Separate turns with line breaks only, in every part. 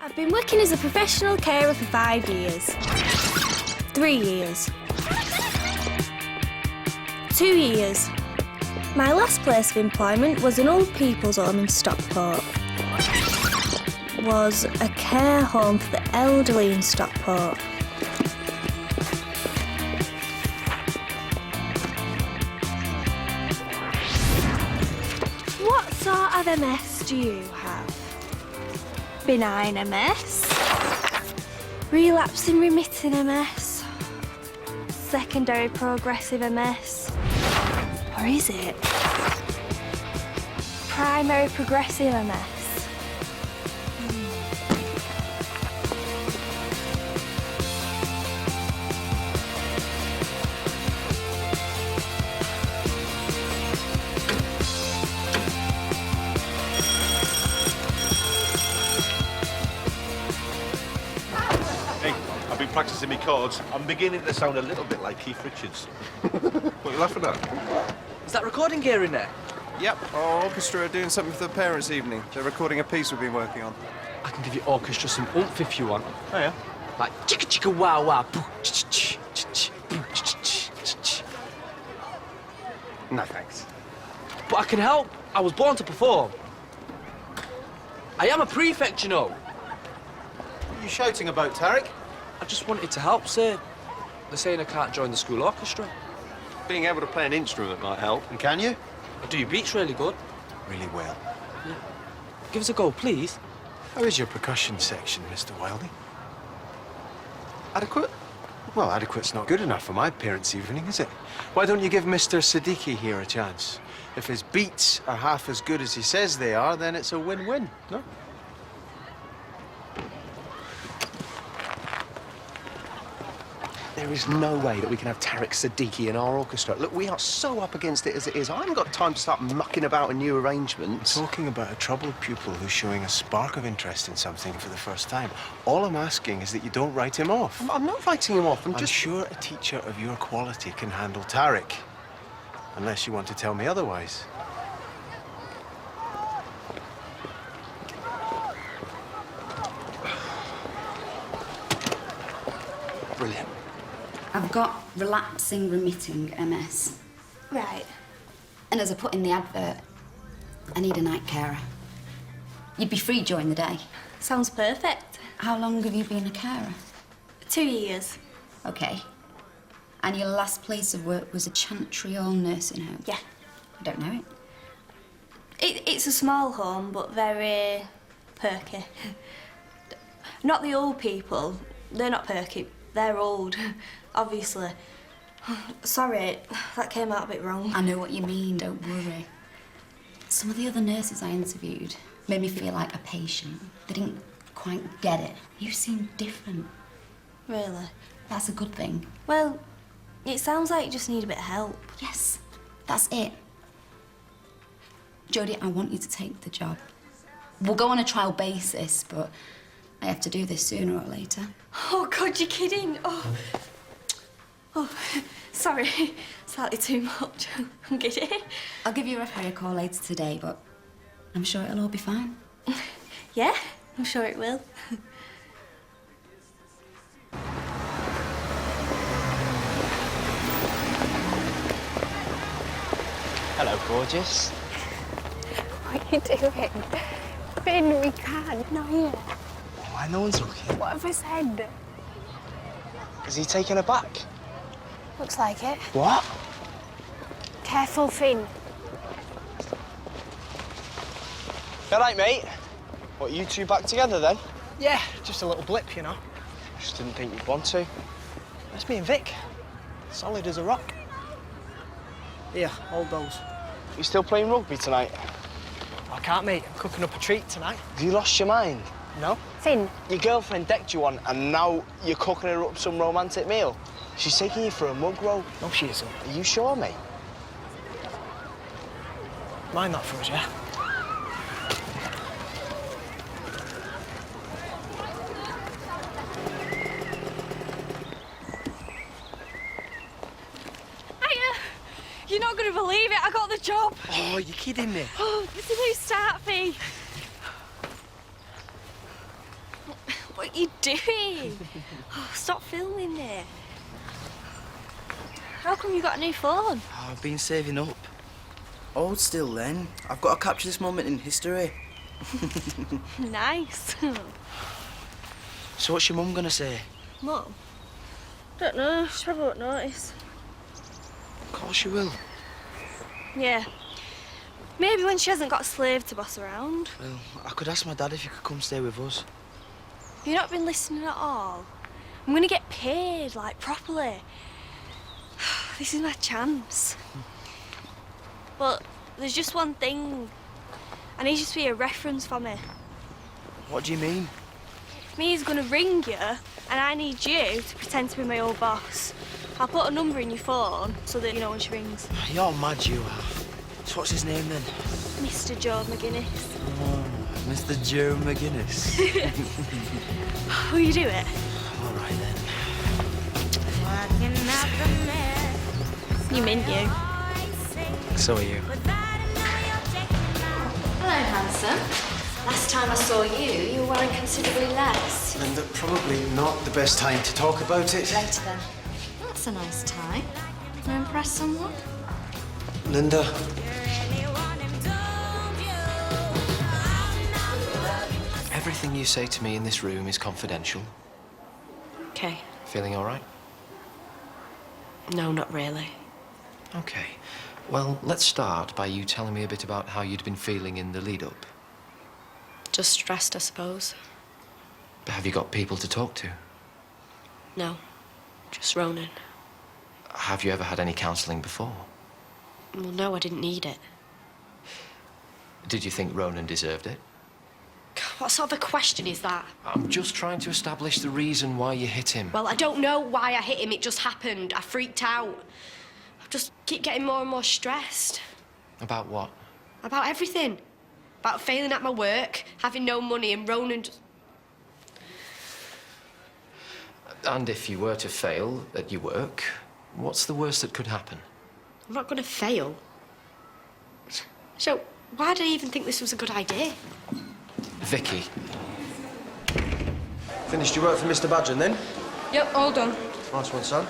I've been working as a professional carer for 5 years. 3 years. 2 years. My last place of employment was an old people's home in Stockport. Was a care home for the elderly in Stockport. What sort of MS do you have? Benign MS? Relapsing remitting MS? Secondary progressive MS? Or is it primary progressive MS?
I've been practising my chords. I'm beginning to sound a little bit like Keith Richards. What are you laughing at?
Is that recording gear in there?
Yep, our orchestra are doing something for the parents' evening. They're recording a piece we've been working on.
I can give you orchestra some oomph if you want.
Oh, yeah?
Like chicka chicka wow wow.
No, thanks.
But I can help. I was born to perform. I am a prefect, you know.
What are you shouting about, Tariq?
I just wanted to help, sir. They're saying I can't join the school orchestra.
Being able to play an instrument might help. And can you?
I do your beats really good.
Really well.
Yeah. Give us a go, please.
How is your percussion section, Mr. Wilding?
Adequate?
Well, adequate's not good enough for my parents' evening, is it? Why don't you give Mr. Siddiqui here a chance? If his beats are half as good as he says they are, then it's a win-win, no?
There is no way that we can have Tariq Siddiqui in our orchestra. Look, we are so up against it as it is. I haven't got time to start mucking about in new arrangements.
Talking about a troubled pupil who's showing a spark of interest in something for the first time. All I'm asking is that you don't write him off.
I'm not writing him off. I'm
I'm
just...
sure a teacher of your quality can handle Tariq. Unless you want to tell me otherwise.
Brilliant.
I've got relapsing remitting MS.
Right.
And as I put in the advert, I need a night carer. You'd be free during the day.
Sounds perfect.
How long have you been a carer?
2 years.
Okay. And your last place of work was a Chantry Hall nursing home?
Yeah.
I don't know it.
It's a small home, but very perky. Not the old people. They're not perky. They're old, obviously. Sorry, that came out a bit wrong.
I know what you mean, don't worry. Some of the other nurses I interviewed made me feel like a patient. They didn't quite get it. You seem different.
Really?
That's a good thing.
Well, it sounds like you just need a bit of help.
Yes, that's it. Jodie, I want you to take the job. We'll go on a trial basis, but I have to do this sooner or later.
Oh, God, you're kidding. Oh, sorry. Slightly too much. I'm giddy.
I'll give you a referee call later today, but I'm sure it'll all be fine.
Yeah, I'm sure it will.
Hello, gorgeous.
What are you doing? Finn, we can't. Not here.
Why no one's looking?
What have I said?
Is he taking her back?
Looks like it.
What?
Careful, Finn.
All right, mate. What, you two back together then?
Yeah, just a little blip, you know.
Just didn't think you'd want to.
That's me and Vic. Solid as a rock. Here, hold those.
You still playing rugby tonight?
I can't, mate. I'm cooking up a treat tonight.
Have you lost your mind?
No?
Finn.
Your girlfriend decked you one, and now you're cooking her up some romantic meal? She's taking you for a mug roll.
No, she isn't.
Are you sure, mate?
Mind that for us, yeah?
You're not going to believe it. I got the job.
Oh, you're kidding me.
Oh, it's a new start fee. What are you doing? Oh, stop filming me. How come you got a new phone?
Oh, I've been saving up.
Hold still then. I've got to capture this moment in history.
Nice.
So what's your mum gonna say?
Mum? Don't know. She probably won't notice.
Of course she will.
Yeah. Maybe when she hasn't got a slave to boss around.
Well, I could ask my dad if he could come stay with us.
You've not been listening at all. I'm gonna get paid, like, properly. This is my chance. But there's just one thing. I need you to be a reference for me.
What do you mean?
Me's gonna ring you, and I need you to pretend to be my old boss. I'll put a number in your phone so that you know when she rings.
You're mad, you are. So what's his name then?
Mr. Joe McGuinness.
Oh, Mr. Joe McGuinness.
Will you do it?
All right then.
You meant you.
So are you.
Hello, handsome. Last time I saw you, you were wearing considerably less.
Linda, probably not the best time to talk about it.
Later then. That's a nice tie. Can I impress someone?
Linda. Everything you say to me in this room is confidential.
Okay.
Feeling all right?
No, not really.
Okay. Well, let's start by you telling me a bit about how you'd been feeling in the lead-up.
Just stressed, I suppose.
Have you got people to talk to?
No. Just Ronan.
Have you ever had any counselling before?
Well, no, I didn't need it.
Did you think Ronan deserved it?
What sort of a question is that?
I'm just trying to establish the reason why you hit him.
Well, I don't know why I hit him. It just happened. I freaked out. I just keep getting more and more stressed.
About what?
About everything. About failing at my work, having no money, and Ronan just...
And if you were to fail at your work, what's the worst that could happen?
I'm not going to fail. So, why did I even think this was a good idea?
Vicky.
Finished your work for Mr. Budgeon then?
Yep, all done.
Nice one, son.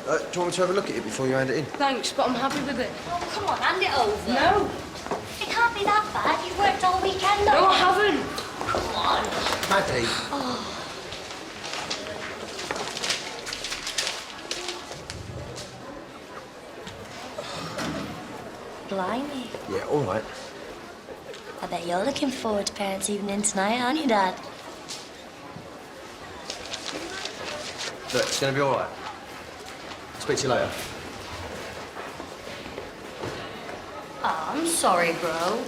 Do you want me to have a look at it before you hand it in?
Thanks, but I'm happy with it.
Oh, come on, hand it over.
No.
It can't be that bad. You've worked all weekend.
No, I haven't.
Come on.
Maddie.
Oh. Blimey.
Yeah, all right.
I bet you're looking forward to Parents' Evening tonight, aren't you, Dad?
Look, it's going to be all right. Speak to you later.
Oh, I'm sorry, bro.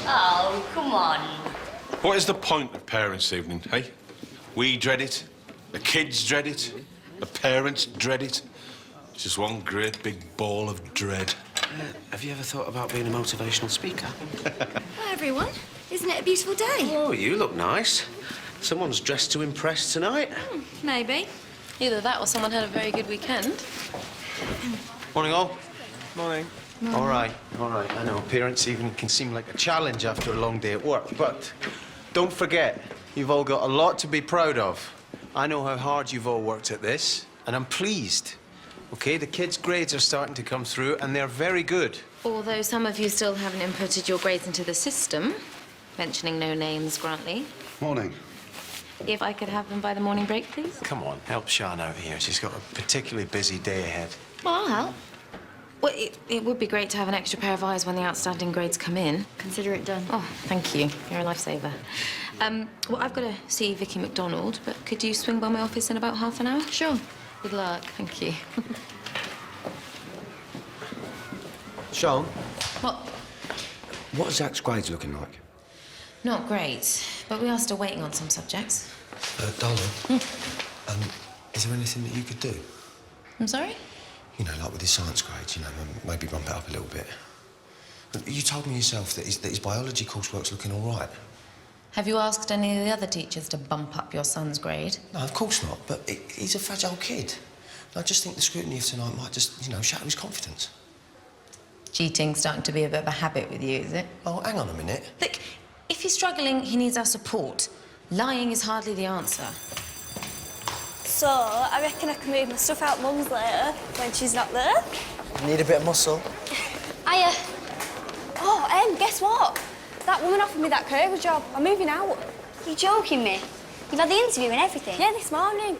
Oh, come on.
What is the point of parents' evening, hey? We dread it, the kids dread it, the parents dread it. It's just one great big ball of dread.
Have you ever thought about being a motivational speaker?
Hi, everyone. Isn't it a beautiful day?
Oh, you look nice. Someone's dressed to impress tonight.
Maybe.
Either that or someone had a very good weekend.
Morning, all.
Morning.
All right. I know parents' evening can seem like a challenge after a long day at work, but don't forget, you've all got a lot to be proud of. I know how hard you've all worked at this, and I'm pleased. OK, the kids' grades are starting to come through, and they're very good.
Although some of you still haven't inputted your grades into the system, mentioning no names, Grantley.
Morning.
If I could have them by the morning break, please.
Come on, help Sian out here. She's got a particularly busy day ahead.
Well, I'll help. Well, it would be great to have an extra pair of eyes when the outstanding grades come in.
Consider it done.
Oh, thank you. You're a lifesaver. Well, I've got to see Vicky McDonald, but could you swing by my office in about half an hour?
Sure.
Good luck. Thank you.
Sean?
What?
What are Zach's grades looking like?
Not great, but we are still waiting on some subjects.
Darling, is there anything that you could do?
I'm sorry?
You know, like with his science grades, you know, maybe bump it up a little bit. You told me yourself that his biology coursework's looking all right.
Have you asked any of the other teachers to bump up your son's grade?
No, of course not, but he's a fragile kid. I just think the scrutiny of tonight might just, you know, shatter his confidence.
Cheating's starting to be a bit of a habit with you, is it?
Oh, hang on a minute.
Look, if he's struggling, he needs our support. Lying is hardly the answer.
So, I reckon I can move my stuff out Mum's later when she's not there.
Need a bit of muscle.
Hiya. Oh, guess what? That woman offered me that career job. I'm moving out.
You joking me? You've had the interview and everything?
Yeah, this morning.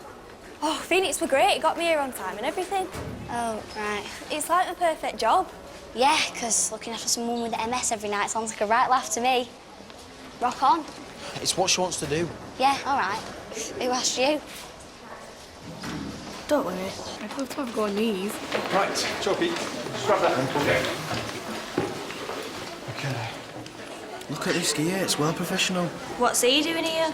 Oh, Phoenix were great. It got me here on time and everything.
Oh, right.
It's like the perfect job.
Yeah, because looking after someone with MS every night sounds like a right laugh to me. Rock on.
It's what she wants to do.
Yeah, all right. Who asked you?
Don't worry. I'd love to have a go on these.
Right, Chalky, grab that then.
Okay. Look at this gear, it's well professional.
What's he doing here?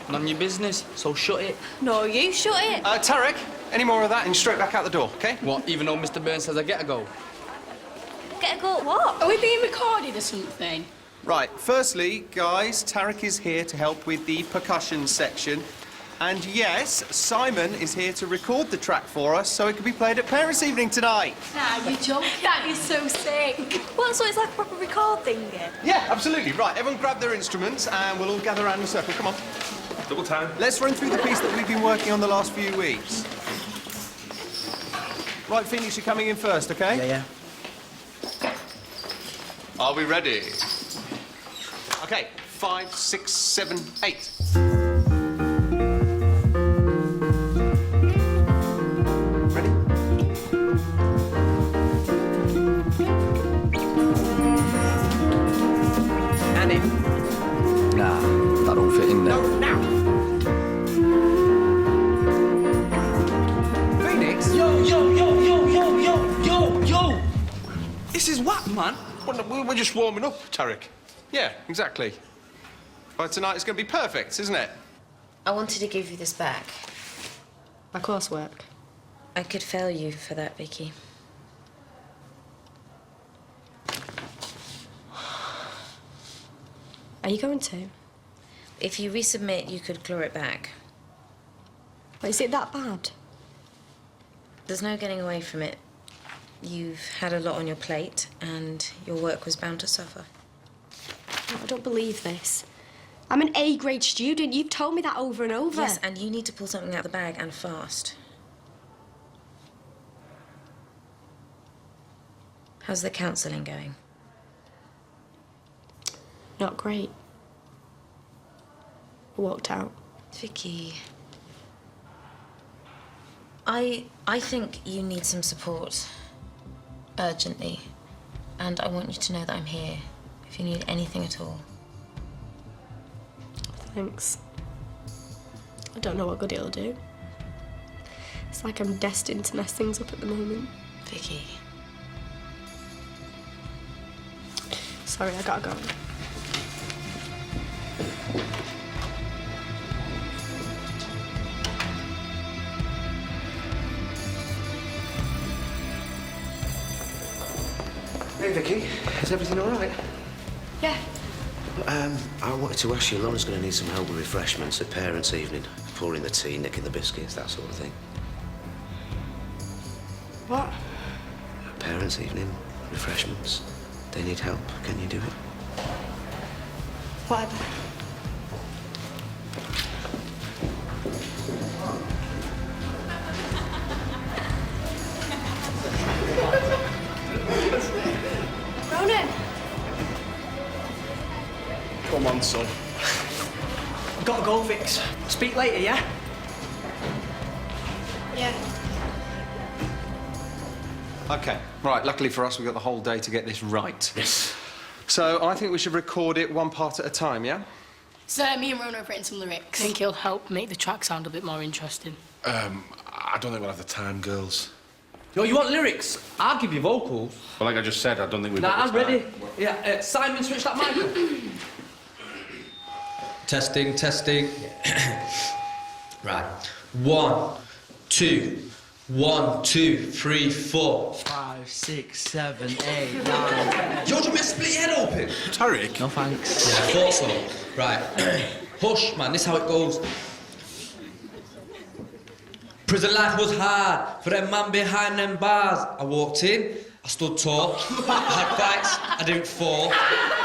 None of your business, so shut it.
No, you shut it.
Tariq, any more of that and straight back out the door, OK?
What, even though Mr. Burns says I get a go?
Get a go at what?
Are we being recorded or something?
Right, firstly, guys, Tariq is here to help with the percussion section. And yes, Simon is here to record the track for us so it can be played at Parents' Evening tonight.
Nah, you joking. That is so sick.
What, so it's like a proper record thing here?
Yeah, absolutely. Right, everyone grab their instruments and we'll all gather around in a circle. Come on.
Double time.
Let's run through the piece that we've been working on the last few weeks. Right, Phoenix, you're coming in first, OK?
Yeah.
Are we ready? OK, 5, 6, 7, 8. Ready?
And in.
Nah, that don't fit in there.
No, now!
Phoenix?
Yo! This is what, man?
Well, we're just warming up, Tariq.
Yeah, exactly. By tonight, it's going to be perfect, isn't it?
I wanted to give you this back.
My coursework.
I could fail you for that, Vicky.
Are you going to?
If you resubmit, you could claw it back.
But is it that bad?
There's no getting away from it. You've had a lot on your plate, and your work was bound to suffer.
I don't believe this. I'm an A-grade student. You've told me that over and over.
Yes, and you need to pull something out of the bag, and fast. How's the counselling going?
Not great. I walked out.
Vicky, I think you need some support. Urgently. And I want you to know that I'm here if you need anything at all.
Thanks. I don't know what good it'll do. It's like I'm destined to mess things up at the moment.
Vicky.
Sorry, I gotta go.
Hey, Vicky, is everything all right?
Yeah.
I wanted to ask you, Lauren's going to need some help with refreshments at Parents' Evening. Pouring the tea, nicking the biscuits, that sort of thing.
What?
Parents' Evening, refreshments. They need help. Can you do it?
Whatever.
Ronan!
Come on, son.
I've got to go, Vix. Speak later, yeah?
Yeah.
OK, right, luckily for us, we've got the whole day to get this right.
Yes.
So I think we should record it one part at a time, yeah?
So me and Rona have written some lyrics. I think he'll help make the track sound a bit more interesting.
I don't think we'll have the time, girls.
Yo, you want lyrics? I'll give you vocals.
Well, like I just said, I don't think we've
Nah,
got
I'm
the time.
ready. Yeah, Simon, switch that mic up.
Testing. Right. 1, 2. 1, 2, 3, 4.
5, 6, 7, 8, 9.
George, you split your head open.
Tariq?
No thanks.
Yeah, I thought so. Right. Hush, man, this is how it goes. Prison life was hard for them man behind them bars. I walked in, I stood tall. I had fights, I didn't fall.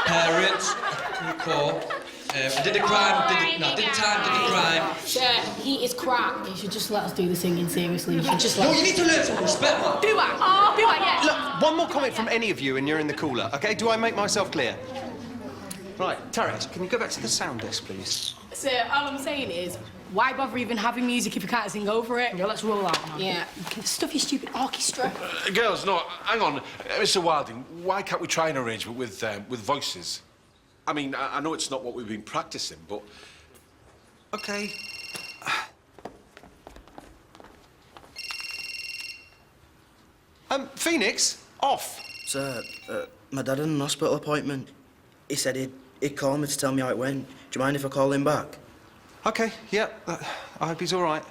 Parents, I couldn't call. Did the crime, did the time, did the crime.
Sir, he is crap. You should just let us do the singing, seriously. You should just let
No,
us...
you need to learn some respect, man.
Do I? Oh, do I? Yeah.
Look, one more comment from any of you and you're in the cooler, OK? Do I make myself clear? Right, Tariq, can you go back to the sound desk, please?
Sir, all I'm saying is, why bother even having music if you can't sing over it? Yeah, let's roll out now. Yeah. Stuff your stupid orchestra.
Girls, no, hang on. Mr. Wilding, why can't we try an arrangement with voices? I mean, I know it's not what we've been practicing, but... OK.
Phoenix, off.
Sir, my dad had an hospital appointment. He said he'd call me to tell me how it went. Do you mind if I call him back?
OK, yeah, I hope he's all right.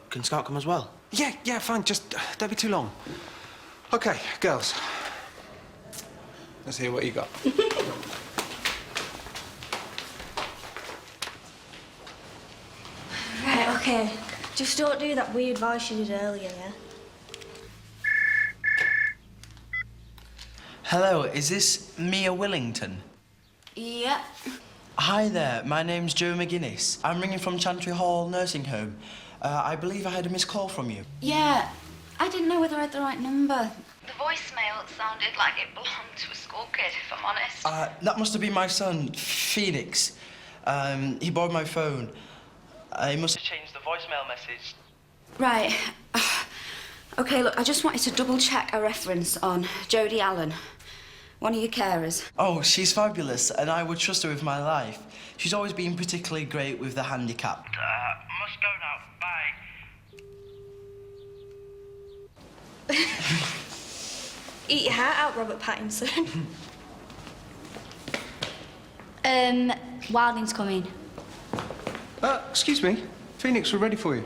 Can Scout come as well?
Yeah, fine, just don't be too long. OK, girls. Let's hear what you got.
Right, OK. Just don't do that weird voice you did earlier, yeah?
Hello, is this Mia Willington?
Yeah.
Hi there, my name's Joe McGuinness. I'm ringing from Chantry Hall Nursing Home. I believe I had a missed call from you.
Yeah. I didn't know whether I had the right number.
The voicemail sounded like it belonged to a school kid, if I'm honest.
That must have been my son, Phoenix. He borrowed my phone. He must have changed the voicemail message.
Right. OK, look, I just wanted to double-check a reference on Jodie Allen, one of your carers.
Oh, she's fabulous, and I would trust her with my life. She's always been particularly great with the handicapped. Must go now. Bye.
Eat your heart out, Robert Pattinson.
Wilding's coming.
Excuse me. Phoenix, we're ready for you.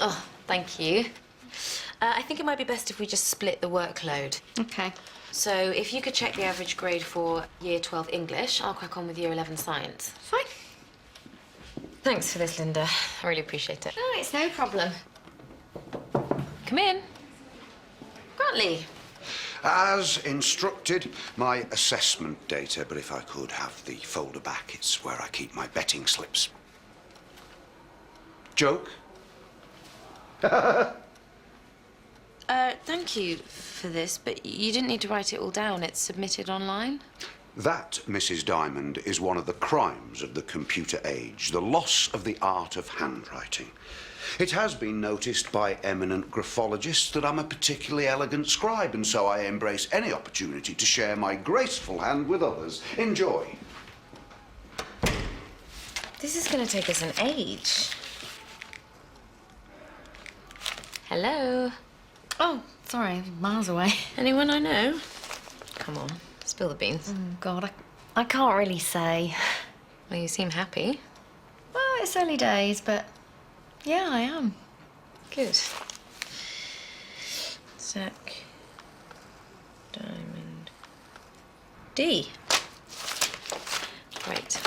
Oh, thank you. I think it might be best if we just split the workload.
OK.
So if you could check the average grade for Year 12 English, I'll crack on with Year 11 Science.
Fine.
Thanks for this, Linda. I really appreciate it.
No, it's no problem.
Come in. Grantley.
As instructed, my assessment data, but if I could have the folder back, it's where I keep my betting slips. Joke?
Thank you for this, but you didn't need to write it all down. It's submitted online.
That, Mrs. Diamond, is one of the crimes of the computer age, the loss of the art of handwriting. It has been noticed by eminent graphologists that I'm a particularly elegant scribe, and so I embrace any opportunity to share my graceful hand with others. Enjoy.
This is going to take us an age. Hello.
Oh, sorry, miles away.
Anyone I know? Come on, spill the beans.
Oh, God, I can't really say.
Well, you seem happy.
Well, it's early days, but yeah, I am.
Good. Sec. Diamond. D. Great.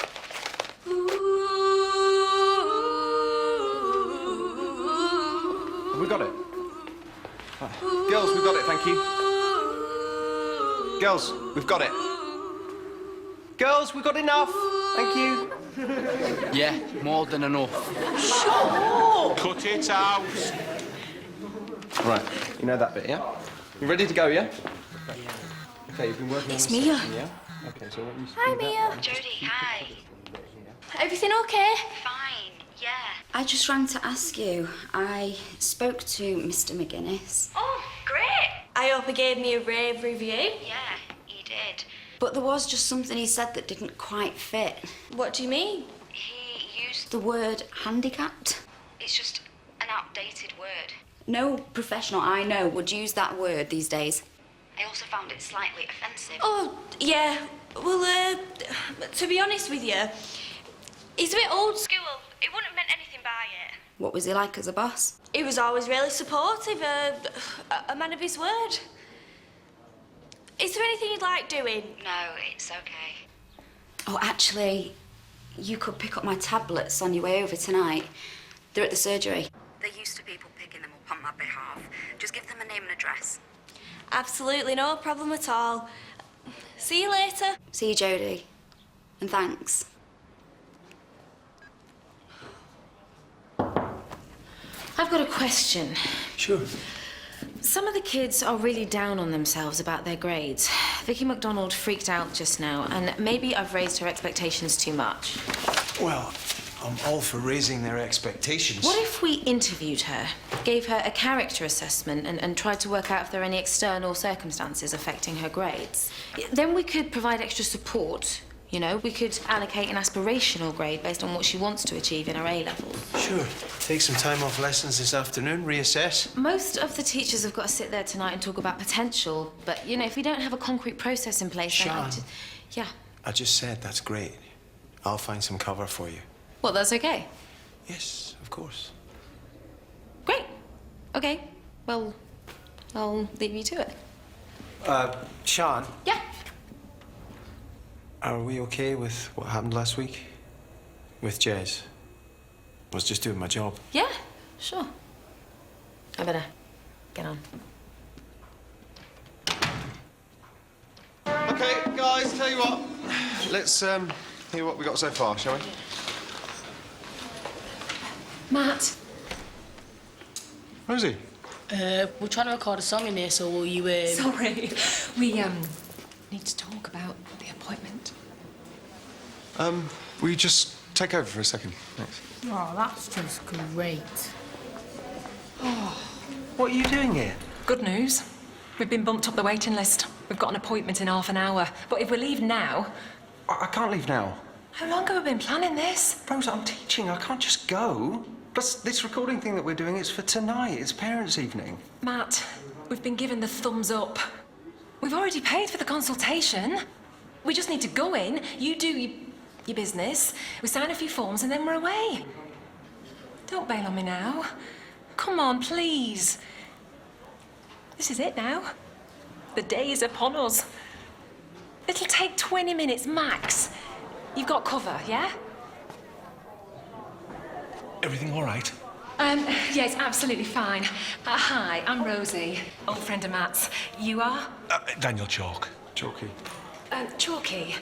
We got it. Girls, we've got it, thank you. Girls, we've got it. Girls, we've got enough. Thank you.
Yeah, more than enough.
Shut up!
Cut it out.
Right, you know that bit, yeah? You ready to go, yeah? OK, you've been working
It's
on this
Mia.
section, yeah? OK, so what you
Hi, Mia.
Jodie, hi.
Everything okay?
Fine, yeah.
I just rang to ask you. I spoke to Mr. McGuinness.
Oh, great.
I hope he gave me a rave review.
Yeah, he did.
But there was just something he said that didn't quite fit.
What do you mean?
He used...
The word handicapped.
It's just an outdated word.
No professional I know would use that word these days.
I also found it slightly offensive.
Oh, yeah. Well, to be honest with you, he's a bit old school. He wouldn't have meant anything by it.
What was he like as a boss?
He was always really supportive, a man of his word. Is there anything you'd like doing?
No, it's okay.
Oh, actually, you could pick up my tablets on your way over tonight. They're at the surgery. They're used to people picking them up on
on my behalf. Just give them a name and address.
Absolutely no problem at all. See you later.
See you, Jodie. And thanks.
I've got a question.
Sure.
Some of the kids are really down on themselves about their grades. Vicky McDonald freaked out just now, and maybe I've raised her expectations too much.
Well, I'm all for raising their expectations.
What if we interviewed her, gave her a character assessment, and tried to work out if there are any external circumstances affecting her grades? Then we could provide extra support. You know, we could allocate an aspirational grade based on what she wants to achieve in her A-levels.
Sure. Take some time off lessons this afternoon, reassess.
Most of the teachers have got to sit there tonight and talk about potential, but, you know, if we don't have a concrete process in place... then yeah.
I just said that's great. I'll find some cover for you.
Well, that's okay.
Yes, of course.
Great. Okay. Well, I'll leave you to it.
Sean?
Yeah?
Are we okay with what happened last week? With Jez? I was just doing my job.
Yeah, sure. I better get on.
OK, guys, tell you what. Let's hear what we got so far, shall we?
Matt.
Rosie?
We're trying to record a song in here, so will you...
Sorry. We, need to talk about the appointment.
Will you just take over for a second? Thanks.
Oh, that's just great.
Oh, what are you doing here?
Good news. We've been bumped up the waiting list. We've got an appointment in half an hour. But if we leave now...
I can't leave now.
How long have we been planning this?
Rose, I'm teaching. I can't just go. Plus, this recording thing that we're doing is for tonight. It's parents' evening.
Matt, we've been given the thumbs up. We've already paid for the consultation. We just need to go in, you do your business, we sign a few forms, and then we're away. Don't bail on me now. Come on, please. This is it now. The day is upon us. It'll take 20 minutes max. You've got cover, yeah?
Everything all right?
Yeah, it's absolutely fine. Hi, I'm Rosie, old friend of Matt's. You are?
Daniel Chalk.
Chalky.
Chalky.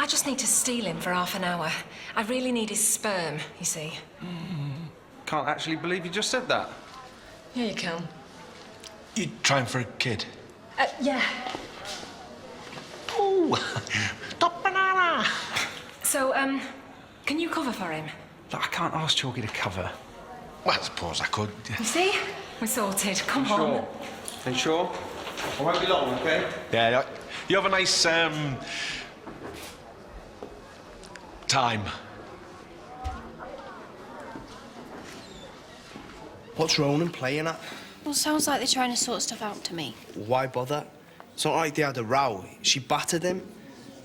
I just need to steal him for half an hour. I really need his sperm, you see.
Can't actually believe you just said that.
Yeah, you can.
You trying for a kid?
Yeah.
Oh, top banana!
So, can you cover for him?
Look, I can't ask Chalky to cover.
Well, I suppose I could.
You see? We're sorted. Come on.
Sure. Are you sure? I won't be long, OK?
Yeah, you have a nice, time.
What's Ronan playing at?
Well, sounds like they're trying to sort stuff out to me.
Why bother? It's not like they had a row. She battered him.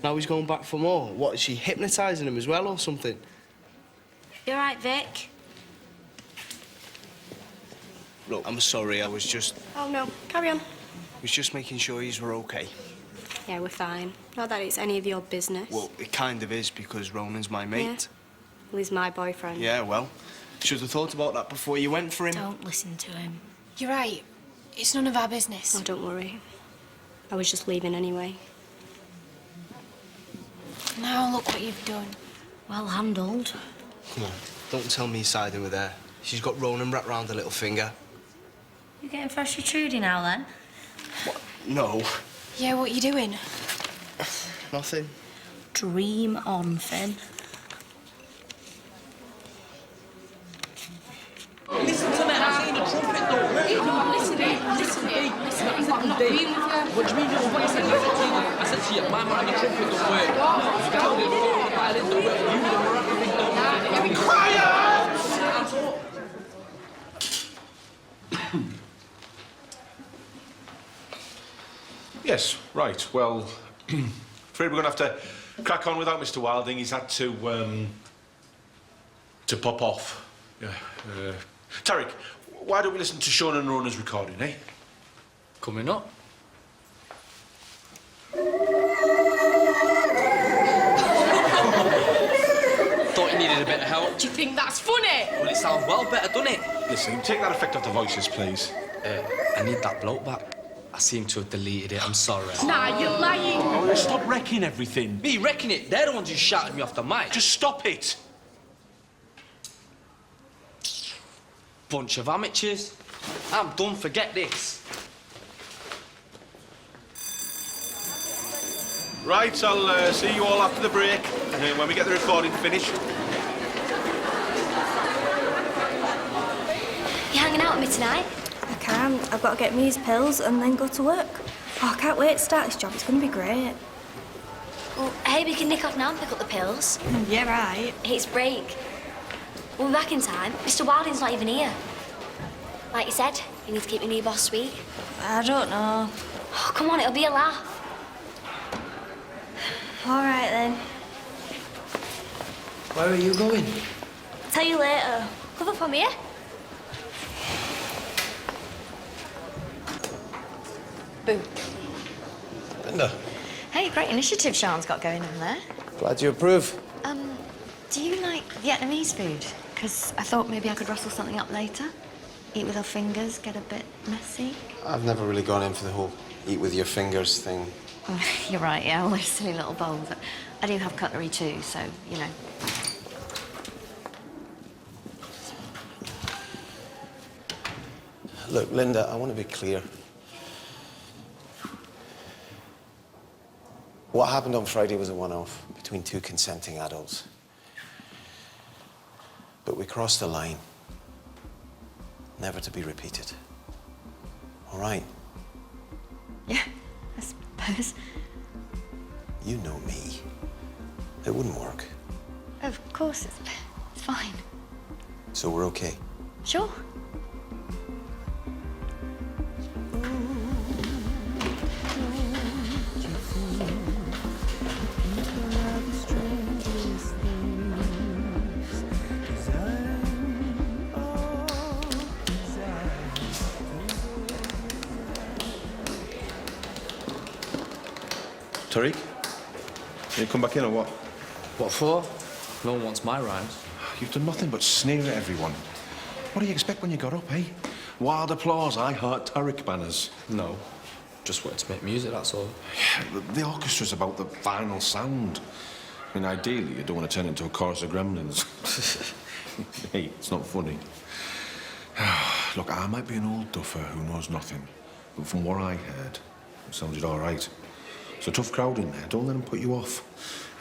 Now he's going back for more. What, is she hypnotising him as well or something?
You all right, Vic?
Look, I'm sorry, I was just
Oh, no. Carry on.
making sure you were OK.
Yeah, we're fine. Not that it's any of your business.
Well, it kind of is because Ronan's my mate.
Yeah. Well, he's my boyfriend.
Yeah, well, should have thought about that before you went for him.
Don't listen to him.
You're right. It's none of our business.
Oh, don't worry. I was just leaving anyway.
Now look what you've done.
Well handled.
Come on, don't tell me you're siding with her. She's got Ronan wrapped round her little finger.
You getting fresh for Trudy now, then?
What? No.
Yeah, what you doing?
Nothing.
Dream on, Finn.
Listen to me, I'm saying a trumpet though.
Listen. He's not agreeing with you.
What do you mean? What I said I said to you, my man, the trumpet don't work. You can't do it, the violin don't work. You know, we're everything don't work. Quiet!
Yes, right. Well, afraid we're going to have to crack on without Mr. Wilding. He's had to pop off. Yeah. Tariq, why don't we listen to Sean and Rona's recording, eh?
Coming up.
Thought you needed a bit of help.
Do you think that's funny?
Well, it sounds well better, doesn't it?
Listen, take that effect off the voices, please.
I need that bloke back. I seem to have deleted it, I'm sorry.
Nah, you're lying.
Oh, stop wrecking everything.
Me wrecking it? They're the ones who shouted me off the mic.
Just stop it.
Bunch of amateurs. I'm done, forget this.
Right, I'll see you all after the break, when we get the recording finished.
You hanging out with me tonight?
I can't. I've got to get Me's pills and then go to work. Oh, I can't wait to start this job. It's going to be great.
Well, I hope you can nick off now and pick up the pills.
Yeah, right.
It's break. We'll be back in time. Mr. Wilding's not even here. Like you said, you need to keep your new boss sweet.
I don't know.
Oh, come on, it'll be a laugh.
All right, then.
Where are you going?
Tell you later.
Come up from here.
Boo.
Linda.
Hey, great initiative Sean's got going on there.
Glad you approve.
Do you like Vietnamese food? Because I thought maybe I could rustle something up later. Eat with our fingers, get a bit messy.
I've never really gone in for the whole eat with your fingers thing.
Oh, you're right, yeah, all those silly little bowls. I do have cutlery too, so, you know.
Look, Linda, I want to be clear. What happened on Friday was a one-off between two consenting adults. But we crossed the line. Never to be repeated. All right?
Yeah, I suppose.
You know me. It wouldn't work.
Of course, it's fine.
So we're okay.
Sure.
Tariq, you come back in or what?
What for? No one wants my rhymes.
You've done nothing but sneer at everyone. What do you expect when you got up, eh? Wild applause, I heart Tariq banners.
No, just wanted to make music, that's all.
Yeah, the orchestra's about the final sound. I mean, ideally, you don't want to turn it into a chorus of gremlins. Hey, it's not funny. Look, I might be an old duffer who knows nothing, but from what I heard, it sounded all right. It's a tough crowd in there. Don't let them put you off.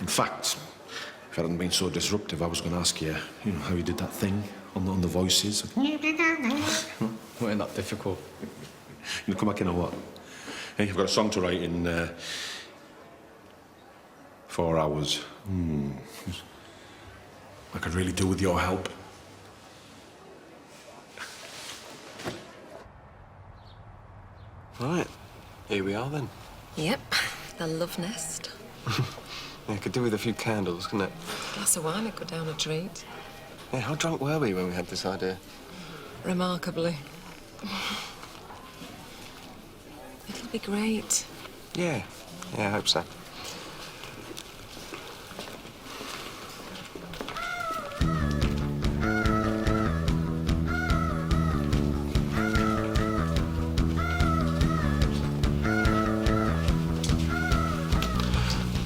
In fact, if I hadn't been so disruptive, I was going to ask you, you know, how you did that thing on the voices.
Weren't that difficult?
You come back in or what? Hey, you've got a song to write in 4 hours. I could really do with your help.
Right. Here we are then.
Yep, the love nest.
Yeah, could do with a few candles, couldn't it?
A glass of wine would go down a treat.
Yeah, how drunk were we when we had this idea?
Remarkably. It'll be great.
Yeah, I hope so.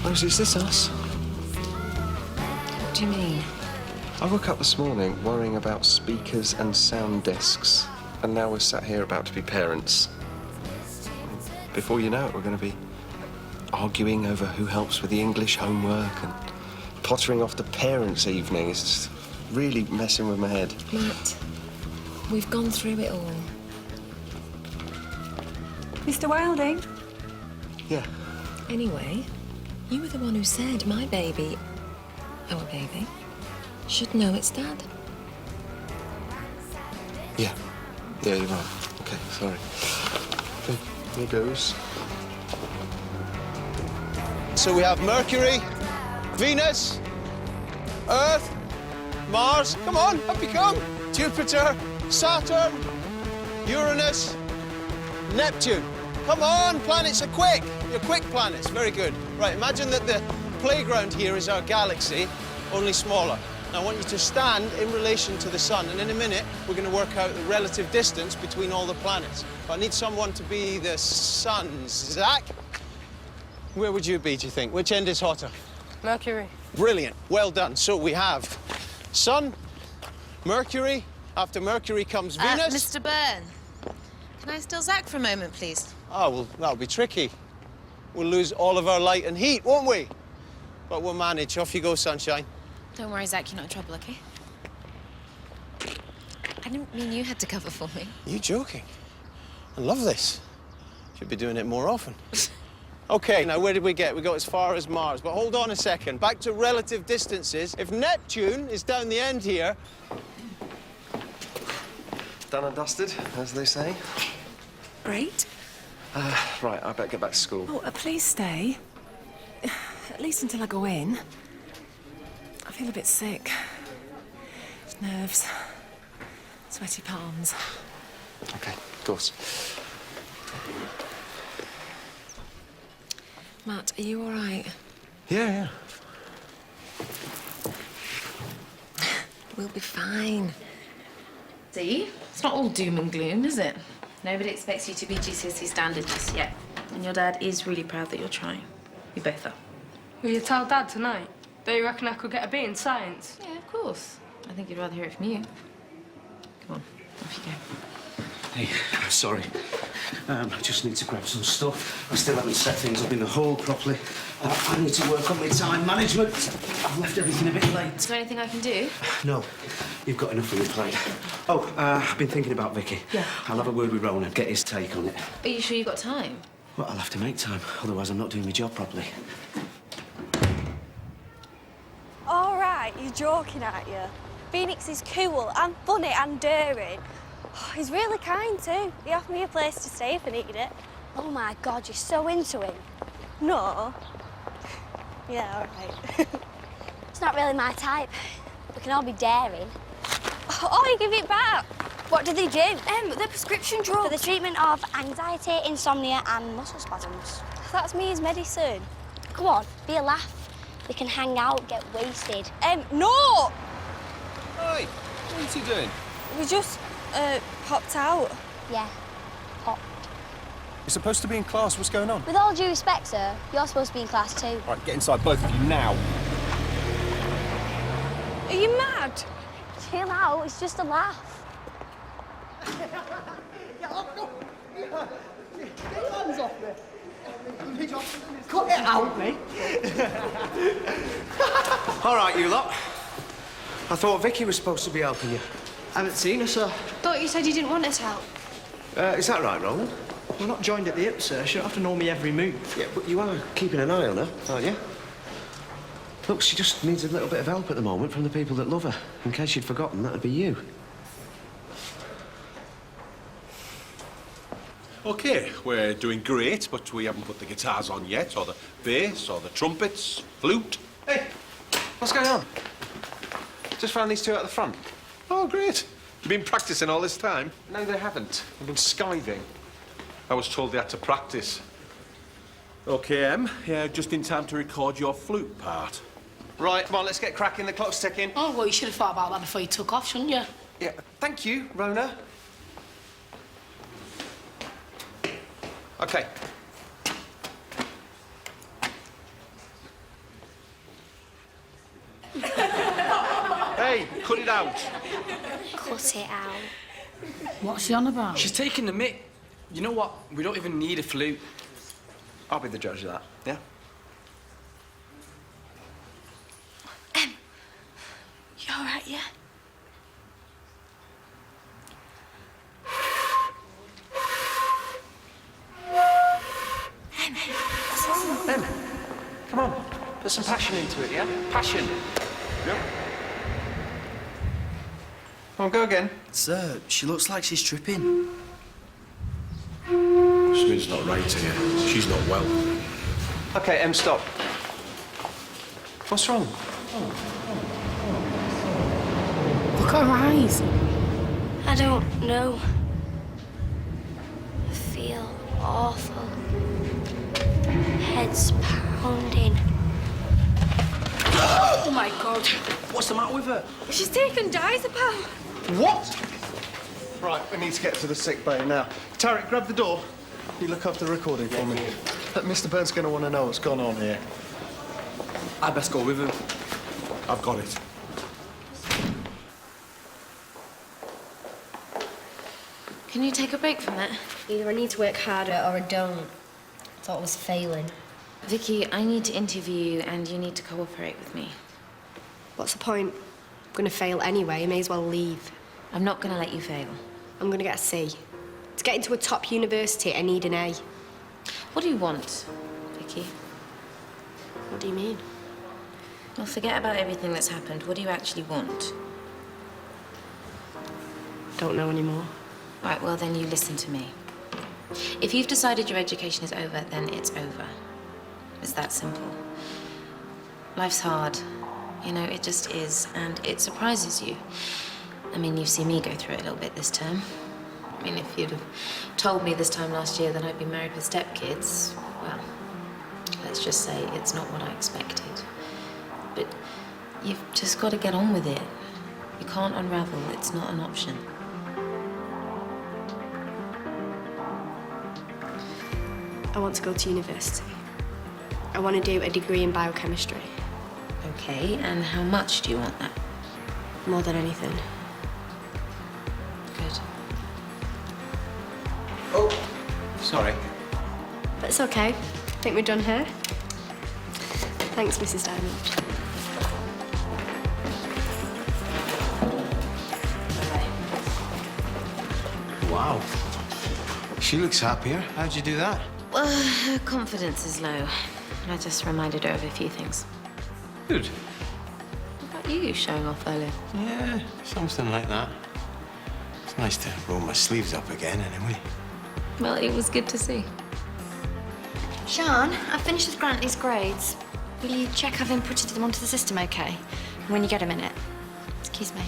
Rosie, is this us?
What do you mean?
I woke up this morning worrying about speakers and sound discs, and now we're sat here about to be parents. Before you know it, we're going to be arguing over who helps with the English homework and pottering off to parents' evening. It's just really messing with my head.
Matt, we've gone through it all.
Mr. Wilding?
Yeah.
Anyway, you were the one who said my baby, our baby, should know its dad.
Yeah, you're right. Okay, sorry. Okay, here goes.
So we have Mercury, Venus, Earth, Mars, come on, up you come, Jupiter, Saturn, Uranus, Neptune. Come on, planets are quick. You're quick planets, very good. Right, imagine that the playground here is our galaxy, only smaller. Now, I want you to stand in relation to the sun, and in a minute, we're going to work out the relative distance between all the planets. But I need someone to be the sun. Zach? Where would you be, do you think? Which end is hotter?
Mercury.
Brilliant. Well done. So we have Sun, Mercury. After Mercury comes Venus.
Mr. Byrne, can I steal Zach for a moment, please?
Oh, well, that'll be tricky. We'll lose all of our light and heat, won't we? But we'll manage. Off you go, sunshine.
Don't worry, Zach, you're not in trouble, OK? I didn't mean you had to cover for me.
You joking? I love this. Should be doing it more often. OK, now where did we get? We got as far as Mars, but hold on a second. Back to relative distances. If Neptune is down the end here...
Done and dusted, as they say.
Great.
Right, I better get back to school.
Oh, please stay. At least until I go in. I feel a bit sick. Just nerves. Sweaty palms.
OK, of course.
Matt, are you all right?
Yeah.
We'll be fine.
See? It's not all doom and gloom, is it? Nobody expects you to be GCSE standard just yet. And your dad is really proud that you're trying. You both are.
Will you tell Dad tonight? Don't you reckon I could get a B in science?
Yeah, of course. I think he'd rather hear it from you. Come on, off you go.
Hey, sorry. I just need to grab some stuff. I still haven't set things up in the hall properly. I need to work on my time management. I've left everything a bit late.
Is there anything I can do?
No, you've got enough on your plate. Oh, I've been thinking about Vicky.
Yeah.
I'll have a word with Ronan, get his take on it.
Are you sure you've got time?
Well, I'll have to make time, otherwise I'm not doing my job properly.
All right, you're joking, aren't you? Phoenix is cool and funny and daring. Oh, he's really kind too. He offered me a place to stay if I needed it. Oh my God, you're so into him. No. Yeah, all right.
It's not really my type. We can all be daring.
Oh, you give it back. What do they do?
They're prescription drugs. For the treatment of anxiety, insomnia and muscle spasms.
That's me as medicine.
Come on, be a laugh. We can hang out, get wasted.
No!
Hey, what are you doing?
We just, popped out.
Yeah, popped.
You're supposed to be in class. What's going on?
With all due respect, sir, you're supposed to be in class too.
Right, get inside, both of you, now.
Are you mad?
Chill out, it's just a laugh.
Hands off me. Cut it out, mate.
All right, you lot. I thought Vicky was supposed to be helping you.
I haven't seen her, sir.
Thought you said you didn't want us help.
Is that right, Roland?
We're not joined at the hip, sir. She don't have to know me every move.
Yeah, but you are keeping an eye on her, aren't you? Look, she just needs a little bit of help at the moment from the people that love her. In case you'd forgotten, that'd be you.
OK, we're doing great, but we haven't put the guitars on yet, or the bass, or the trumpets, flute.
Hey, what's going on? Just found these two at the front.
Oh, great. You've been practicing all this time?
No, they haven't. They've been skiving.
I was told they had to practice. OK, yeah, just in time to record your flute part.
Right, come on, let's get cracking. The clock's ticking.
Oh, well, you should have thought about that before you took off, shouldn't you?
Yeah, thank you, Rona. OK.
Hey, cut it out.
Cut it out.
What's she on about?
She's taking the mick. You know what? We don't even need a flute.
I'll be the judge of that, yeah?
You all right, yeah?
Come on, put some passion into it, yeah? Passion.
Yep. Come on, go again.
Sir, she looks like she's tripping.
Something's not right here. She's not well.
OK, stop. What's wrong?
Look at her eyes.
I don't know. I feel awful. Head's pounding.
Oh, my God.
What's the matter with her?
She's taken diazepam.
What? Right, we need to get to the sick bay now. Tariq, grab the door. You look after the recording for me. Mr. Burns going to want to know what's gone on here.
I best go with him.
I've got it.
Can you take a break from that?
Either I need to work harder or I don't. I thought I was failing.
Vicky, I need to interview you and you need to cooperate with me.
What's the point? I'm going to fail anyway. I may as well leave.
I'm not going to let you fail.
I'm going to get a C. To get into a top university, I need an A.
What do you want, Vicky?
What do you mean?
Well, forget about everything that's happened. What do you actually want?
Don't know anymore.
Right, well, then you listen to me. If you've decided your education is over, then it's over. It's that simple. Life's hard. You know, it just is, and it surprises you. I mean, you've seen me go through it a little bit this term. I mean, if you'd have told me this time last year that I'd be married with stepkids, well, let's just say it's not what I expected. But you've just got to get on with it. You can't unravel. It's not an option.
I want to go to university. I want to do a degree in biochemistry.
Okay, and how much do you want that?
More than anything.
Good.
Oh, sorry.
That's okay. Think we're done here? Thanks, Mrs. Diamond.
Wow. She looks happier. How'd you do that?
Well, her confidence is low. I just reminded her of a few things.
Good.
What about you showing off earlier?
Yeah, something like that. It's nice to roll my sleeves up again, anyway.
Well, it was good to see.
Sean, I finished with Grantley's grades. Will you check I've inputted them onto the system okay? When you get a minute. Excuse me.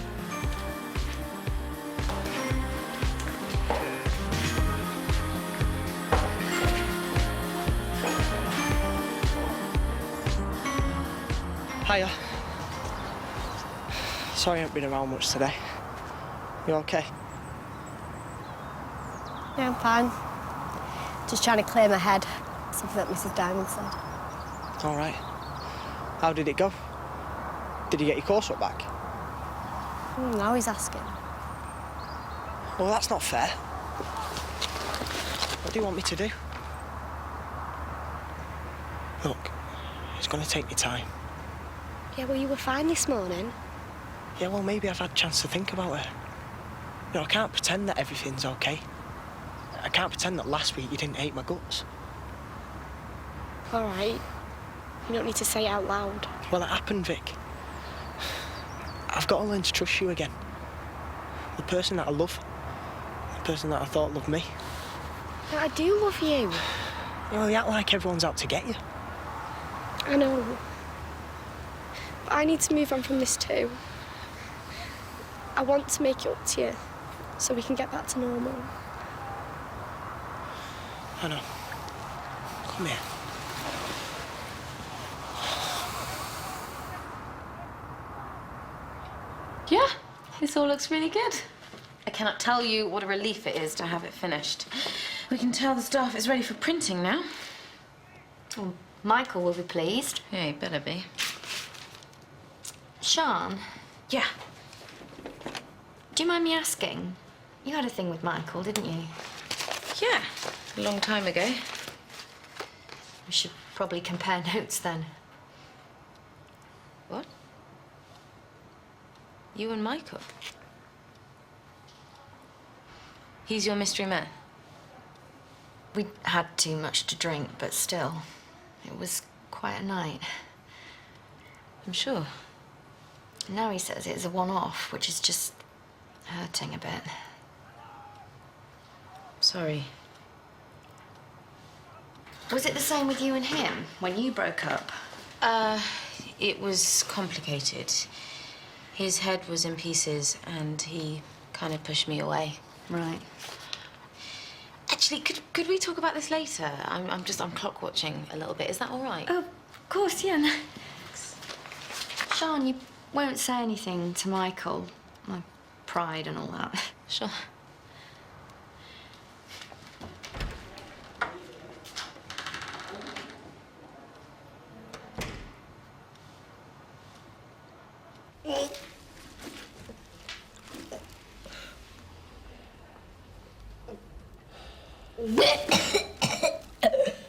Hiya. Sorry I haven't been around much today. You okay?
Yeah, I'm fine. Just trying to clear my head. Something that Mrs. Diamond said.
All right. How did it go? Did you get your coursework back?
Now he's asking.
Well, that's not fair. What do you want me to do? Look, it's going to take me time.
Yeah, well, you were fine this morning.
Yeah, well, maybe I've had a chance to think about it. You know, I can't pretend that everything's okay. I can't pretend that last week you didn't hate my guts.
All right. You don't need to say it out loud.
Well, it happened, Vic. I've got to learn to trust you again. The person that I love. The person that I thought loved me.
No, I do love you.
You know, you act like everyone's out to get you.
I know. But I need to move on from this too. I want to make it up to you so we can get back to normal.
I know. Come here.
Yeah, this all looks really good. I cannot tell you what a relief it is to have it finished. We can tell the staff it's ready for printing now.
Well, Michael will be pleased.
Yeah, he better be.
Sean?
Yeah?
Do you mind me asking? You had a thing with Michael, didn't you?
Yeah, a long time ago.
We should probably compare notes then.
What? You and Michael? He's your mystery man?
We had too much to drink, but still, it was quite a night.
I'm sure.
Now he says it's a one-off, which is just hurting a bit.
Sorry.
Was it the same with you and him when you broke up?
It was complicated. His head was in pieces and he kind of pushed me away.
Right.
Actually, could we talk about this later? I'm clock watching a little bit. Is that all right?
Oh, of course, yeah.
Sean, you won't say anything to Michael. My pride and all that.
Sure.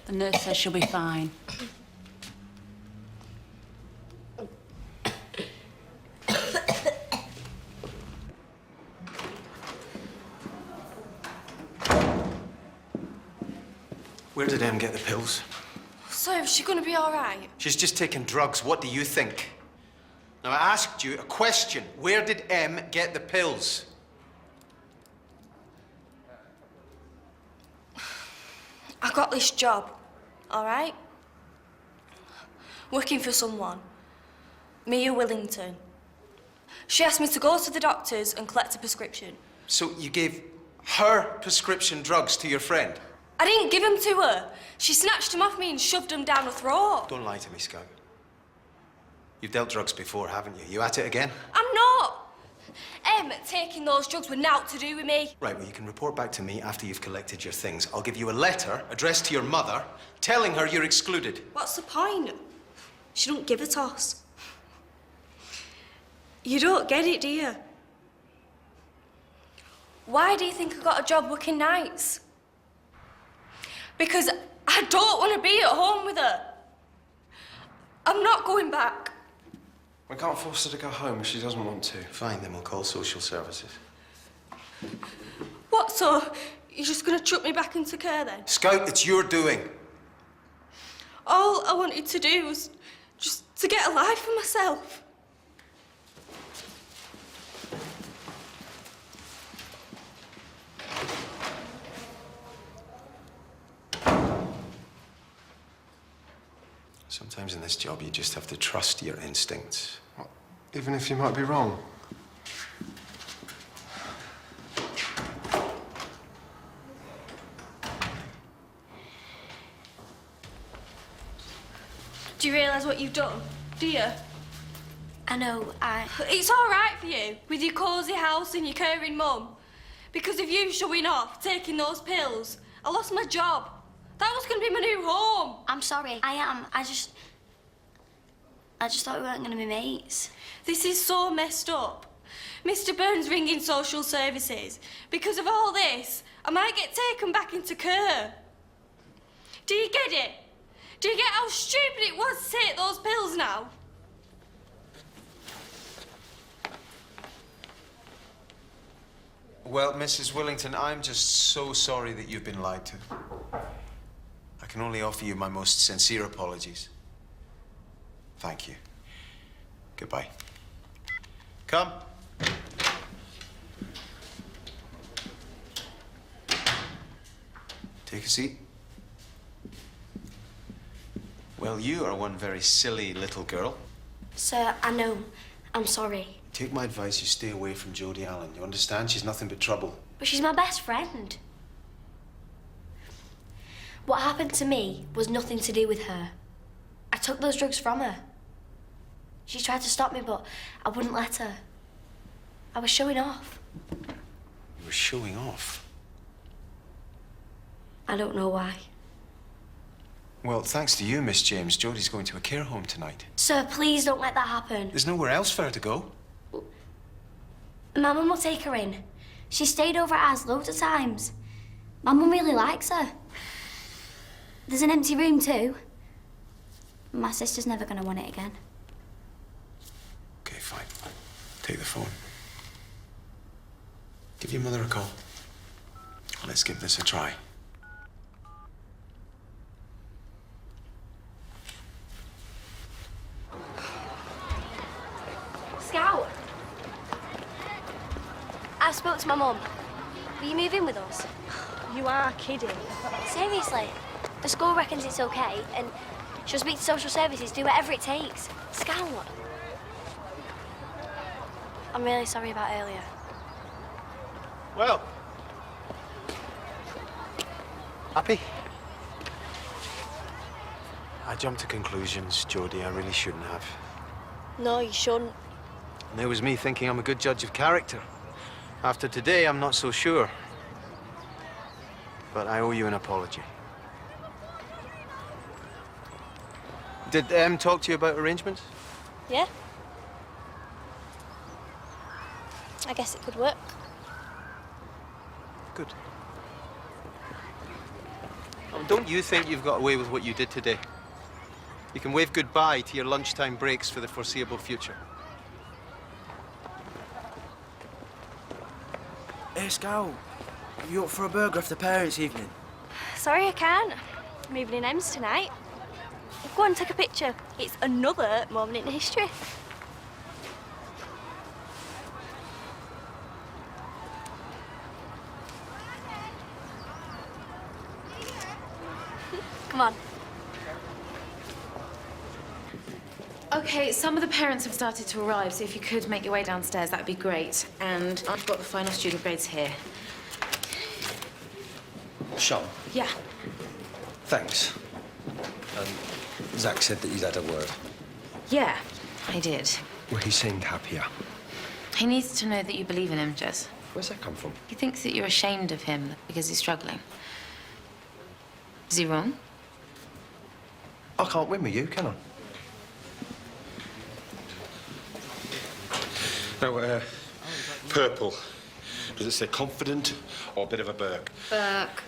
The nurse says she'll be fine.
Where did Em get the pills?
So, is she gonna be all right?
She's just taken drugs. What do you think? Now, I asked you a question. Where did Em get the pills?
I got this job, all right? Working for someone. Mia Willington. She asked me to go to the doctors and collect a prescription.
So you gave her prescription drugs to your friend?
I didn't give them to her. She snatched them off me and shoved them down her throat.
Don't lie to me, Scout. You've dealt drugs before, haven't you? You at it again?
I'm not. Taking those drugs were naught to do with me.
Right, well, you can report back to me after you've collected your things. I'll give you a letter addressed to your mother telling her you're excluded.
What's the point? She don't give a toss. You don't get it, do you? Why do you think I got a job working nights? Because I don't want to be at home with her. I'm not going back.
We can't force her to go home if she doesn't want to.
Fine, then we'll call social services.
What, so you're just going to chuck me back into care then?
Scout, it's your doing.
All I wanted to do was just to get a life for myself.
Sometimes in this job, you just have to trust your instincts.
Well, even if you might be wrong.
Do you realise what you've done? Do you?
I know,
It's all right for you, with your cosy house and your caring mum. Because of you showing off, taking those pills, I lost my job. That was going to be my new home.
I'm sorry. I am. I just thought we weren't going to be mates.
This is so messed up. Mr. Burns ringing social services. Because of all this, I might get taken back into care. Do you get it? Do you get how stupid it was to take those pills now?
Well, Mrs. Willington, I'm just so sorry that you've been lied to. I can only offer you my most sincere apologies. Thank you. Goodbye. Come. Take a seat. Well, you are one very silly little girl.
Sir, I know. I'm sorry.
Take my advice, you stay away from Jodie Allen. You understand? She's nothing but trouble.
But she's my best friend. What happened to me was nothing to do with her. I took those drugs from her. She tried to stop me, but I wouldn't let her. I was showing off.
You were showing off?
I don't know why.
Well, thanks to you, Miss James, Jodie's going to a care home tonight.
Sir, please don't let that happen.
There's nowhere else for her to go.
My mum will take her in. She stayed over at ours loads of times. My mum really likes her. There's an empty room too. My sister's never gonna want it again.
Okay, fine. Take the phone. Give your mother a call. Let's give this a try.
Scout! I spoke to my mum. Will you move in with us?
You are kidding.
Seriously. The school reckons it's okay, and she'll speak to social services, do whatever it takes. Scout! I'm really sorry about earlier.
Well.
Happy? I jumped to conclusions, Jodie. I really shouldn't have.
No, you shouldn't.
And there was me thinking I'm a good judge of character. After today, I'm not so sure. But I owe you an apology. Did Em talk to you about arrangements?
Yeah? I guess it could work.
Good. Oh, don't you think you've got away with what you did today? You can wave goodbye to your lunchtime breaks for the foreseeable future.
Hey, Scout. You up for a burger after parents' evening?
Sorry, I can't. I'm moving in Ems tonight. Go on, take a picture. It's another moment in history. Come on.
Okay, some of the parents have started to arrive, so if you could make your way downstairs, that'd be great. And I've got the final student grades here.
Sean,
Yeah.
thanks. Zach said that you'd had a word.
Yeah, I did.
Well, he seemed happier.
He needs to know that you believe in him, Jess.
Where's that come from?
He thinks that you're ashamed of him because he's struggling. Is he wrong?
I can't win with you, can I?
Now, purple. Does it say confident or a bit of a Burke?
Burke.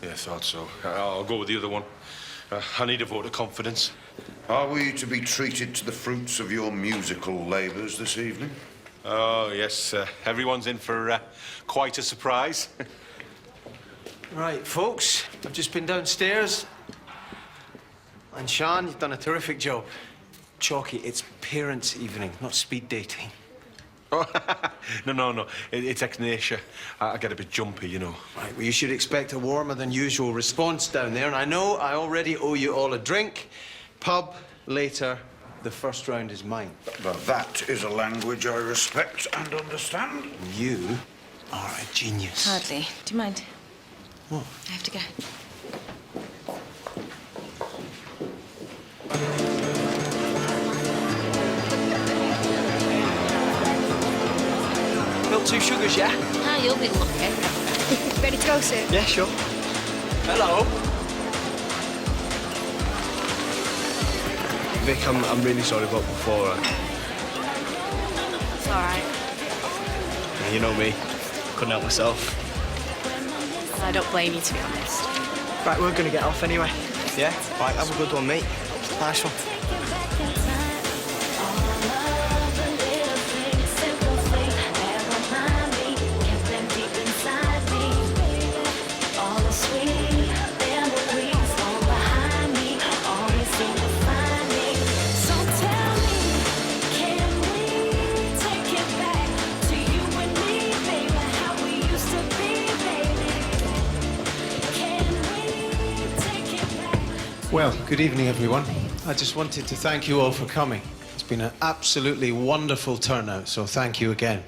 Yeah, thought so. I'll go with the other one. I need a vote of confidence.
Are we to be treated to the fruits of your musical labours this evening?
Oh, yes. Everyone's in for quite a surprise.
Right, folks, I've just been downstairs. And Sean, you've done a terrific job. Chalky, it's parents' evening, not speed dating.
Oh, no. It's ex nature. I get a bit jumpy, you know.
Right, well, you should expect a warmer than usual response down there. And I know I already owe you all a drink. Pub later. The first round is mine.
But that is a language I respect and understand.
You are a genius.
Hardly. Do you mind?
What?
I have to go.
Milk, 2 sugars, yeah?
Ah, you'll be lucky.
Ready to go soon?
Yeah, sure. Hello. Vic, I'm really sorry about before.
It's all right.
Yeah, you know me. Couldn't help myself.
I don't blame you, to be honest.
Right, we're gonna get off anyway. Yeah? Right, have a good one, mate. Nice one.
Well, good evening, everyone. I just wanted to thank you all for coming. It's been an absolutely wonderful turnout, so thank you again.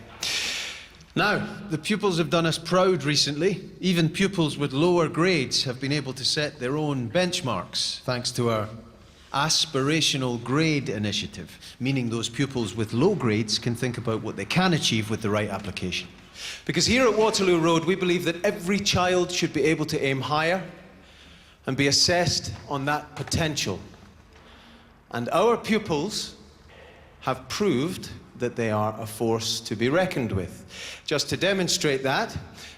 Now, the pupils have done us proud recently. Even pupils with lower grades have been able to set their own benchmarks, thanks to our aspirational grade initiative, meaning those pupils with low grades can think about what they can achieve with the right application. Because here at Waterloo Road, we believe that every child should be able to aim higher and be assessed on that potential. And our pupils have proved that they are a force to be reckoned with. Just to demonstrate that,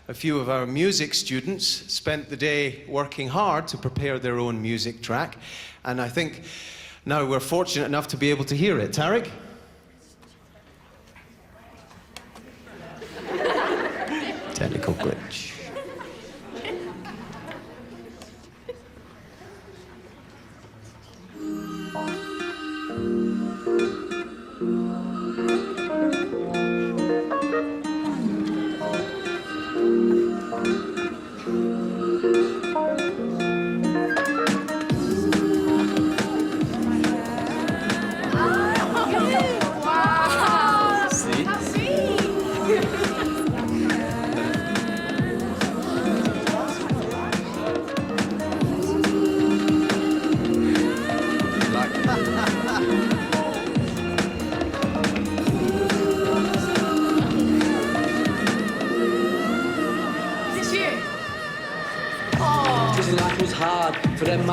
a few of our music students spent the day working hard to prepare their own music track, and I think now we're fortunate enough to be able to hear it. Tariq? Technical glitch.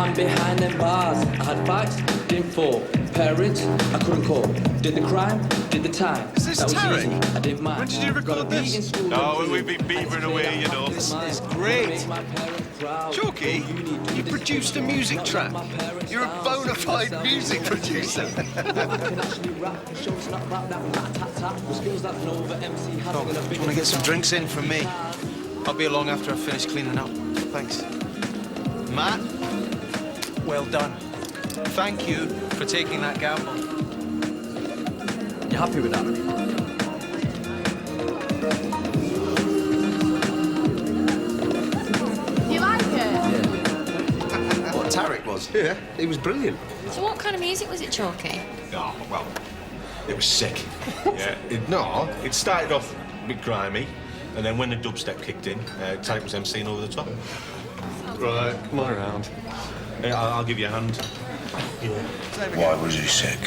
man behind them bars. I had fights, didn't fall. Parents, I couldn't call. Did the crime, did the time.
Is this
that was
Tariq?
easy, I didn't mind.
When did you record this?
Oh, we've been beavering away, you know.
This is great. Chalky, you produced a music track. You're a bona fide music producer.
Oh, do you want to get some drinks in from me? I'll be along after I've finished cleaning up. Thanks. Matt, well done. Thank you for taking that gamble.
You happy with that?
You like it?
What Tariq was? Yeah, he was brilliant.
So what kind of music was it, Chalky?
Oh, well, it was sick. Yeah. It started off a bit grimy, and then when the dubstep kicked in, Tariq was emceeing over the top. Right, come on around. I'll give you a hand. Yeah.
Why was he sick?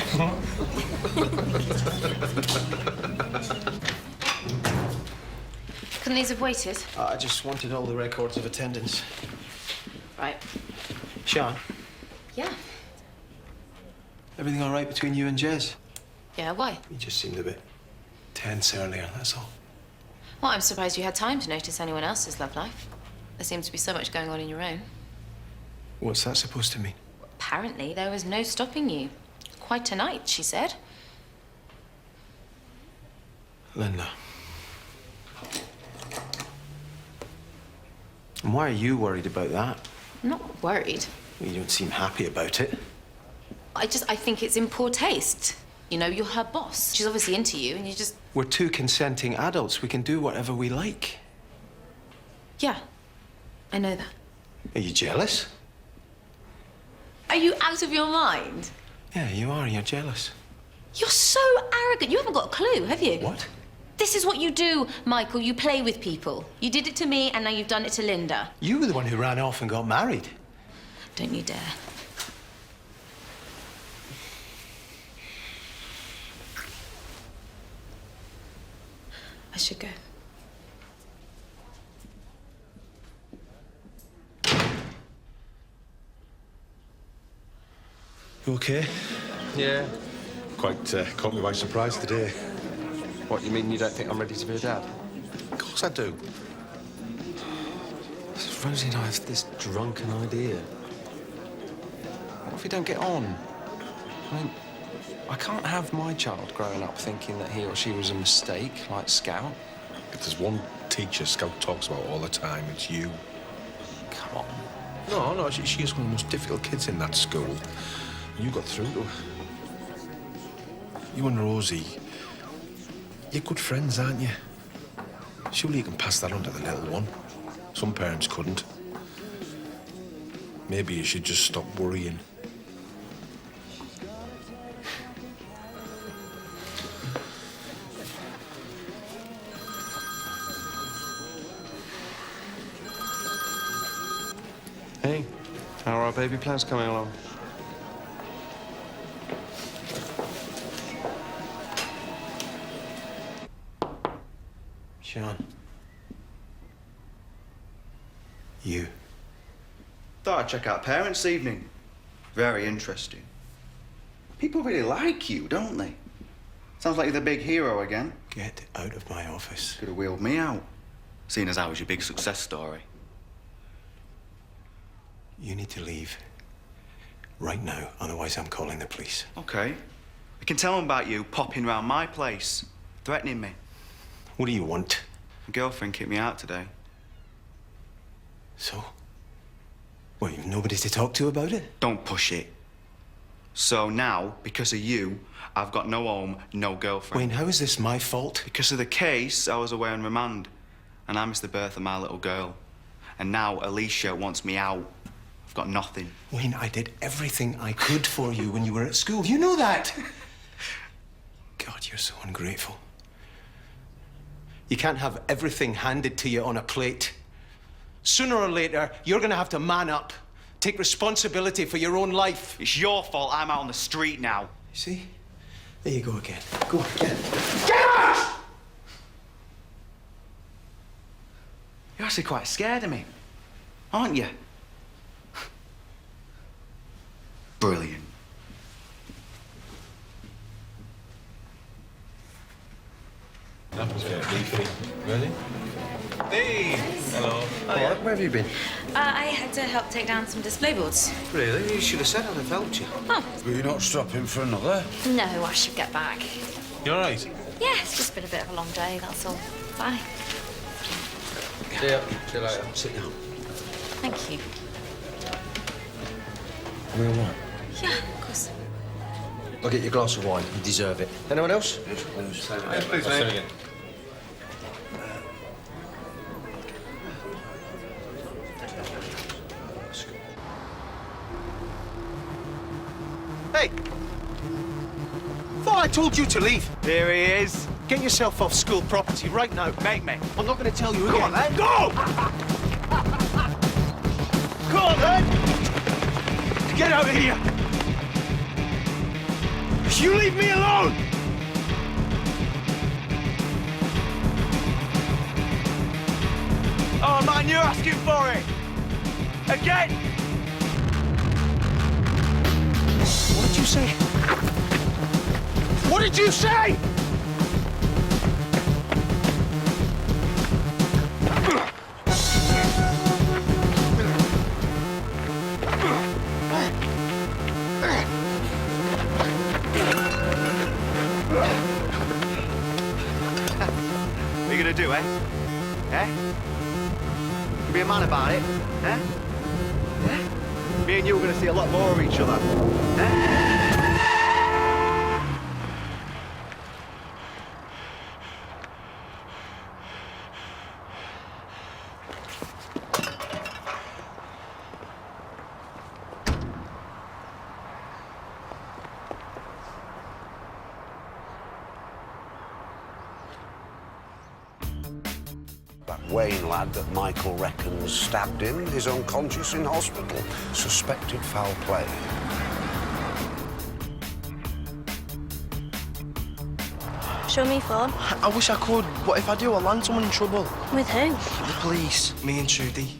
Couldn't these have waited?
I just wanted all the records of attendance.
Right.
Sean,
Yeah.
everything all right between you and Jez?
Yeah, why?
You just seemed a bit tense earlier, that's all.
Well, I'm surprised you had time to notice anyone else's love life. There seems to be so much going on in your own.
What's that supposed to mean?
Apparently, there was no stopping you. Quite a night, she said.
Linda. And why are you worried about that?
I'm not worried.
You don't seem happy about it.
I think it's in poor taste. You know, you're her boss. She's obviously into you, and you just...
We're two consenting adults. We can do whatever we like.
Yeah, I know that.
Are you jealous?
Are you out of your mind?
Yeah, you are. You're jealous.
You're so arrogant. You haven't got a clue, have you?
What?
This is what you do, Michael. You play with people. You did it to me, and now you've done it to Linda.
You were the one who ran off and got married.
Don't you dare. I should go.
You okay?
Yeah. Quite caught me by surprise today.
What, you mean you don't think I'm ready to be a dad?
Of course I do.
Rosie and I have this drunken idea. What if we don't get on? I mean, I can't have my child growing up thinking that he or she was a mistake, like Scout.
If there's one teacher Scout talks about all the time, it's you.
Come on.
No, she is one of the most difficult kids in that school. You got through to her. You and Rosie, you're good friends, aren't you? Surely you can pass that on to the little one. Some parents couldn't. Maybe you should just stop worrying.
Hey, how are our baby plans coming along?
Sean. You.
Thought I'd check out Parents' Evening. Very interesting. People really like you, don't they? Sounds like you're the big hero again.
Get out of my office.
Could have wheeled me out, seeing as I was your big success story.
You need to leave. Right now, otherwise I'm calling the police.
Okay. I can tell them about you popping round my place, threatening me.
What do you want?
My girlfriend kicked me out today.
So? Well, you've nobody to talk to about it?
Don't push it. So now, because of you, I've got no home, no girlfriend.
Wayne, how is this my fault?
Because of the case, I was away on remand, and I missed the birth of my little girl. And now Alicia wants me out. I've got nothing.
Wayne, I did everything I could for you when you were at school. You know that! God, you're so ungrateful. You can't have everything handed to you on a plate. Sooner or later, you're gonna have to man up. Take responsibility for your own life.
It's your fault I'm out on the street now.
You see? There you go again. Go on, get
out! You're actually quite scared of me, aren't you? Brilliant.
Really? Hey! Hello.
Where have you been?
I had to help take down some display boards.
Really? You should have said I'd have helped you.
Oh.
But you're not stopping for another?
No, I should get back.
You all right?
Yeah, it's just been a bit of a long day, that's all. Bye.
See ya. See you later. Sit down.
Thank you.
Are we all right?
Yeah, of course.
I'll get you a glass of wine. You deserve it. Anyone else?
Yes, please, mate.
Hey! Thought I told you to leave. There he is. Get yourself off school property right now. Mate. I'm not going to tell you again. Go on, then. Go! Go on, then! Get out of here! You leave me alone! Oh, man, you're asking for it! Again! What did you say? What did you say? What are you gonna do, eh? Eh? You be a man about it, eh? Eh? Me and you are gonna see a lot more of each other. Eh?
That Wayne lad that Michael reckons stabbed him is unconscious in hospital. Suspected foul play.
Show me your phone.
I wish I could. What if I do? I'll land someone in trouble.
With who?
The police. Me and Trudy.